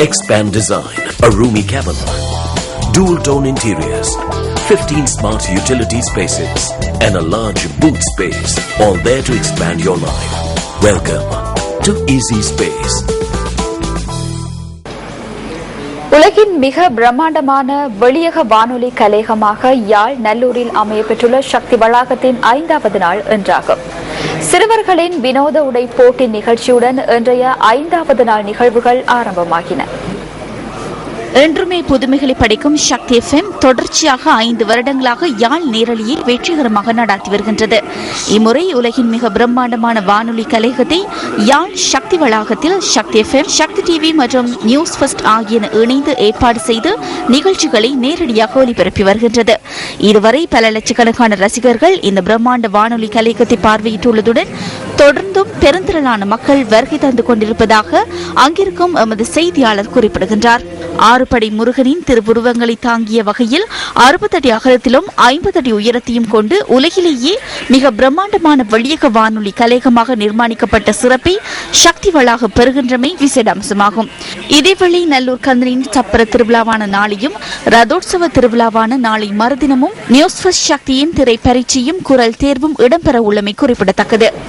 Expand design, a roomy cabin, dual tone interiors, 15 smart utility spaces, and a large boot space, all there to expand your life. Welcome to Easy Space. உலகின் மிக பிரம்மாண்டமான வெளியக வானொலி கலையகமாக யாழ் நல்லூரில் அமையப்பெற்றுள்ள சக்தி வளாகத்தின் 5வது நாள் இன்றாகும். சிறுவர்களின் வினோத உடை போட்டி நிகழ்ச்சியுடன் இன்றைய 5வது நாள் நிகழ்வுகள் ஆரம்பமாகின. என்றுமே புதுமைகளை படிக்கும் சக்தி FM தொடர்ச்சியாக 5 வருடங்களாக யாழ் நேரலையை வெற்றிகரமாக நடாத்தி வருகின்றது. இம்முறை உலகின் மிக பிரம்மாண்டமான வானொலி கலையகத்தை யாழ் சக்தி வளாகத்தில் சக்தி FM, சக்தி டிவி மற்றும் நியூஸ் ஃபர்ஸ்ட் ஆகியன இணைந்து ஏற்பாடு செய்து நிகழ்ச்சிகளை நேரடியாக ஒலிபரப்பி வருகின்றது. இதுவரை பல லட்சக்கணக்கான ரசிகர்கள் இந்த பிரம்மாண்ட வானொலி கலையகத்தை பார்வையிட்டுள்ளதுடன் தொடர்ந்தும் பெருந்திரளான மக்கள் வருகை தந்து கொண்டிருப்பதாக அங்கிருக்கும் எமது செய்தியாளர் குறிப்பிடுகின்றார். 6 படி முருகனின் திருவுருவங்களை தாங்கிய வகையில் 60 அடி அகலத்திலும் 50 அடி உயரத்தையும் கொண்டு உலகிலேயே மிக பிரம்மாண்டமான வெளியக வானொலி கலையகமாக நிர்மாணிக்கப்பட்ட சிறப்பை சக்தி வளாக பெறுகின்றமை விசேட அம்சமாகும். இதேவேளை நல்லூர் கந்தனின் சப்பர திருவிழாவான நாளையும் ரதோற்சவ திருவிழாவான நாளை மறுதினமும் நியூஸ் ஃபர்ஸ்ட் சக்தியின் திரை பரீட்சையும் குரல் தேர்வும் இடம்பெற உள்ளமை குறிப்பிடத்தக்கது.